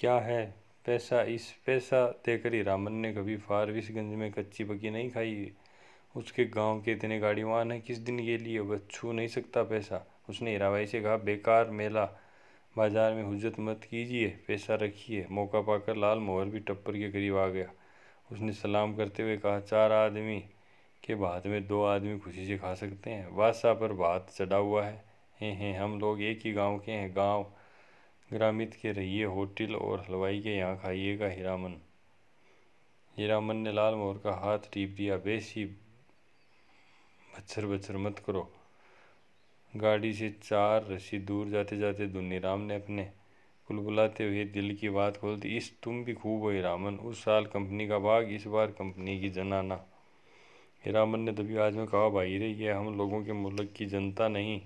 क्या है पैसा? इस पैसा देकर हीरामन ने कभी फारबिसगंज में कच्ची पक्की नहीं खाई। उसके गांव के इतने गाड़ीवान हैं, किस दिन के लिए वह छू नहीं सकता पैसा। उसने हीराबाई से कहा, बेकार मेला बाजार में हुज्जत मत कीजिए, पैसा रखिए। मौका पाकर लाल मोहर भी टप्पर के करीब आ गया। उसने सलाम करते हुए कहा, 4 आदमी के भात में 2 आदमी खुशी से खा सकते हैं। बादशाह पर भात चढ़ा हुआ है। हैं हम लोग एक ही गांव के हैं। गांव ग्रामित के रहिए, होटल और हलवाई के यहाँ खाइएगा। हीरामन ने लाल मोहर का हाथ टीप दिया। बेसी बच्छर बच्छर मत करो। गाड़ी से 4 रस्सी दूर जाते जाते धुनीराम ने अपने कुलबुलाते हुए दिल की बात खोल दी। इस तुम भी खूब हो हीरामन। उस साल कंपनी का बाग, इस बार कंपनी की जनाना। हीरामन ने तभी आज में कहा, भाई रे, ये हम लोगों के मुल्क की जनता नहीं।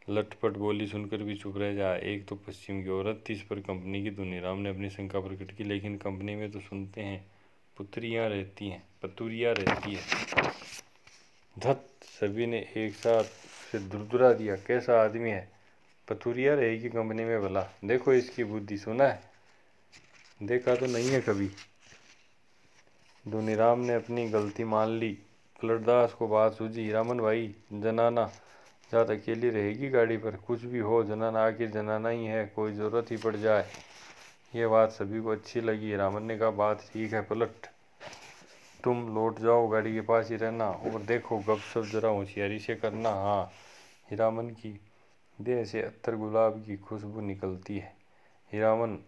लटपट बोली सुनकर भी चुप रह जा। एक तो पश्चिम की औरत थी। इस पर कंपनी की धुनीराम ने अपनी शंका प्रकट की। लेकिन कंपनी में तो सुनते हैं पतुरियाँ रहती है। धत, सभी ने एक साथ से दुरदुरा दिया। कैसा आदमी है? पतुरिया रहेगी कंपनी में भला? देखो इसकी बुद्धि। सुना है? देखा तो नहीं है कभी। धुनीराम ने अपनी गलती मान ली। पलटदास को बात सूझी। हीरामन भाई, जनाना जात अकेली रहेगी गाड़ी पर? कुछ भी हो, जनाना आखिर जनाना ही है, कोई ज़रूरत ही पड़ जाए। यह बात सभी को अच्छी लगी। हीरामन ने कहा, बात ठीक है पलट, तुम लौट जाओ, गाड़ी के पास ही रहना, और देखो गपशप जरा होशियारी से करना। हाँ। हीरामन की देह से अत्तर गुलाब की खुशबू निकलती है। हीरामन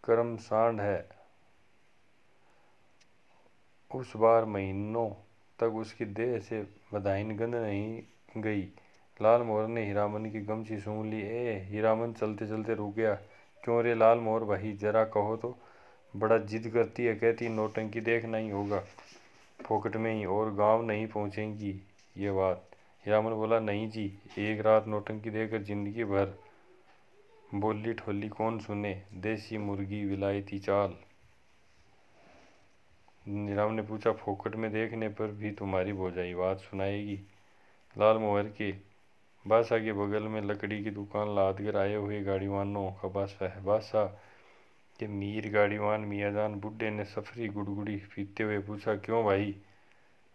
कर्म सांड है। उस बार महीनों तक उसकी देह से बधाइन गंध नहीं गई। लाल मोहर ने हीरामन की गमछी सूंघ ली। हीरामन चलते चलते रुक गया। क्यों रे लाल मोहर भाई, जरा कहो तो। बड़ा जिद करती है, कहती नौटंकी देखना ही होगा फोकट में ही, और गांव नहीं पहुंचेगी ये बात। हीरामन बोला, नहीं जी, एक रात नौटंकी देकर जिंदगी भर बोली ठोली कौन सुने। देसी मुर्गी विलायती चाल। हीरामन ने पूछा, फोकट में देखने पर भी तुम्हारी भौजाई बात सुनाएगी? लाल मोहर के बादशाह के बगल में लकड़ी की दुकान लाद कर आए हुए गाड़ीवानों का बादशाह है। बादशाह के मीर गाड़ीवान मियाँजान बुड्ढे ने सफरी गुड़गुड़ी पीते हुए पूछा, क्यों भाई,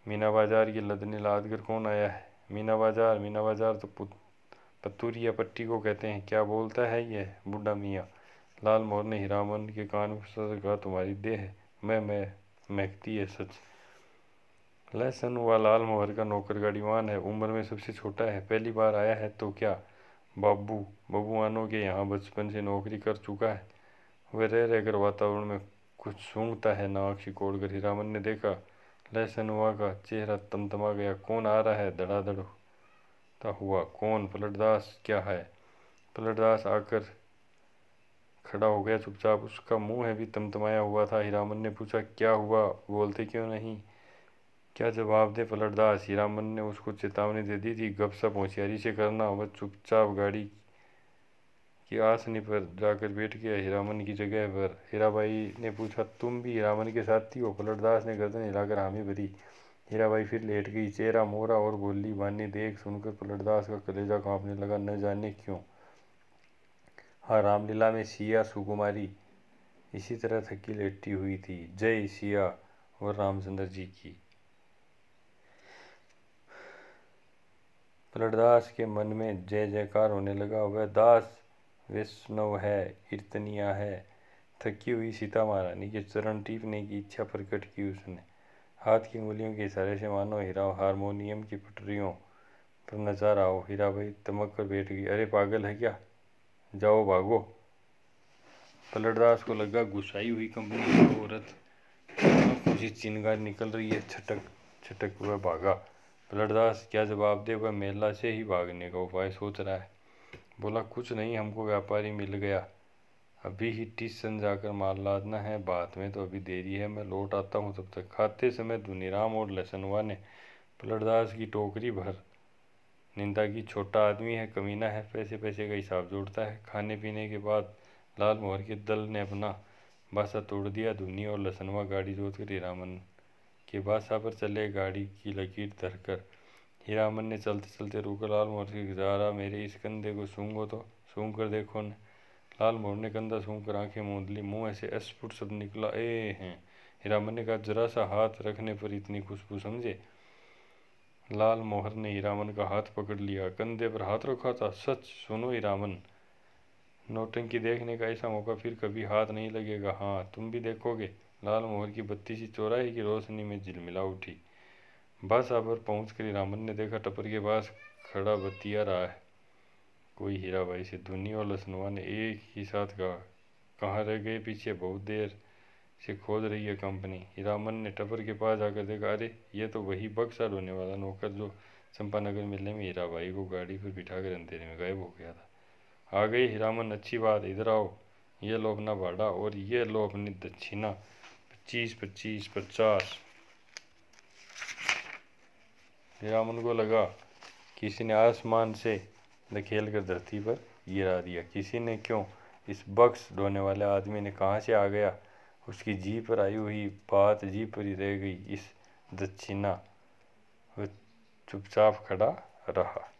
मीना बाजार की लदने लाद कर कौन आया है? मीना बाजार तो पतुरिया पट्टी को कहते हैं। क्या बोलता है यह बूढ़ा मियाँ? लाल मोहर ने हीरामन के कान में फंसा कहा, तुम्हारी देह मैं महकती है सच। लहसन हुआ लाल मोहर का नौकर गाड़ीवान है, उम्र में सबसे छोटा है, पहली बार आया है तो क्या बबुआनों के यहाँ बचपन से नौकरी कर चुका है। वह रह रहकर वातावरण में कुछ सूंघता है, नाक सिकोड़कर। हीरामन ने देखा, लहसन हुआ का चेहरा तमतमा गया। कौन आ रहा है धड़ाधड़ हुआ? कौन? पलटदास। क्या है? पलटदास आकर खड़ा हो गया चुपचाप। उसका मुंह भी तमतमाया हुआ था। हीरामन ने पूछा, क्या हुआ, बोलते क्यों नहीं? क्या जवाब दे पलटदास? हीरामन ने उसको चेतावनी दे दी थी, गपशप होशियारी से करना। वह चुपचाप गाड़ी की आसनी पर जाकर बैठ गया, हीरामन की जगह पर। हीराबाई ने पूछा, तुम भी हीरामन के साथी हो? पलटदास ने गर्दन हिलाकर हामी भरी। हीराबाई फिर लेट गई, चेहरा मोहरा और बोली, बानी देख सुनकर पलटदास का कलेजा कांपने लगा, न जाने क्यों। हाँ, रामलीला में सिया सुकुमारी इसी तरह थकी लेटी हुई थी। जय सिया और रामचंद्र जी की। पलटदास के मन में जय जयकार होने लगा। वह दास वैष्णव है, कीर्तनिया है। थकी हुई सीता महारानी के चरण टीपने की इच्छा प्रकट की उसने। हाथ की उंगलियों के इशारे से मानो हीरा हारमोनियम की पटरियों पर नचा रहा हो। हीराबाई तमक कर बैठ गई। अरे पागल है क्या, जाओ भागो। पलटदास को लगा गुस्साई हुई कंपनी की औरत खुशी चिनगार निकल रही है। छटक छटक वह भागा। पलटदास क्या जवाब दे? वह मेला से ही भागने का उपाय सोच रहा है। बोला, कुछ नहीं, हमको व्यापारी मिल गया, अभी ही स्टेशन जाकर माल लादना है, बात में तो अभी देरी है, मैं लौट आता हूँ तब तक। खाते समय धुनीराम और लहसनवा ने पलटदास की टोकरी भर निंदा की। छोटा आदमी है, कमीना है, पैसे पैसे का हिसाब जोड़ता है। खाने पीने के बाद लाल मोहर के दल ने अपना बासा तोड़ दिया। धुनी और लहसनवा गाड़ी जोत कर हीरामन के बासा पर चले, गाड़ी की लकीर धरकर। हीरामन ने चलते चलते रोका। लाल मोहर से, जरा मेरे इस कंधे को सूंघो तो। सूंघ कर देखो न। लालमोहन ने कंधा सूंघकर आंखें मूंद ली। मुंह से अस्फुट शब्द निकला, ए हैं। हीरामन ने कहा, जरा सा हाथ रखने पर इतनी खुशबू समझे। लालमोहन ने हीरामन का हाथ पकड़ लिया। कंधे पर हाथ रखा था? सच? सुनो हीरामन, नौटंकी देखने का ऐसा मौका फिर कभी हाथ नहीं लगेगा। हाँ, तुम भी देखोगे? लालमोहन की बत्ती सी चौराहे की रोशनी में झिलमिला उठी। बासा पर पहुंचकर हीरामन ने देखा, टपर के पास खड़ा बतिया रहा है कोई हीराबाई से। धुनी और लसनुआ ने एक ही साथ कहा, कहाँ रह गए पीछे, बहुत देर से खोज रही है कंपनी। हीरामन ने टपर के पास आकर देखा, अरे ये तो वही बक्सा ढोने वाला नौकर जो चंपानगर मेले में हीराबाई को गाड़ी पर बिठाकर अंधेरे में गायब हो गया था। आ गई हीरामन, अच्छी बात, इधर आओ। ये लो अपना भाड़ा और ये लो अपनी दक्षिणा, 25 25 50। हीरामन को लगा किसी ने आसमान से धकेल कर धरती पर गिरा दिया। किसी ने? क्यों? इस बक्स ढोने वाले आदमी ने कहाँ से आ गया? उसकी जीभ पर आई हुई बात जीभ पर ही रह गई। इस दक्षिणा। वह चुपचाप खड़ा रहा।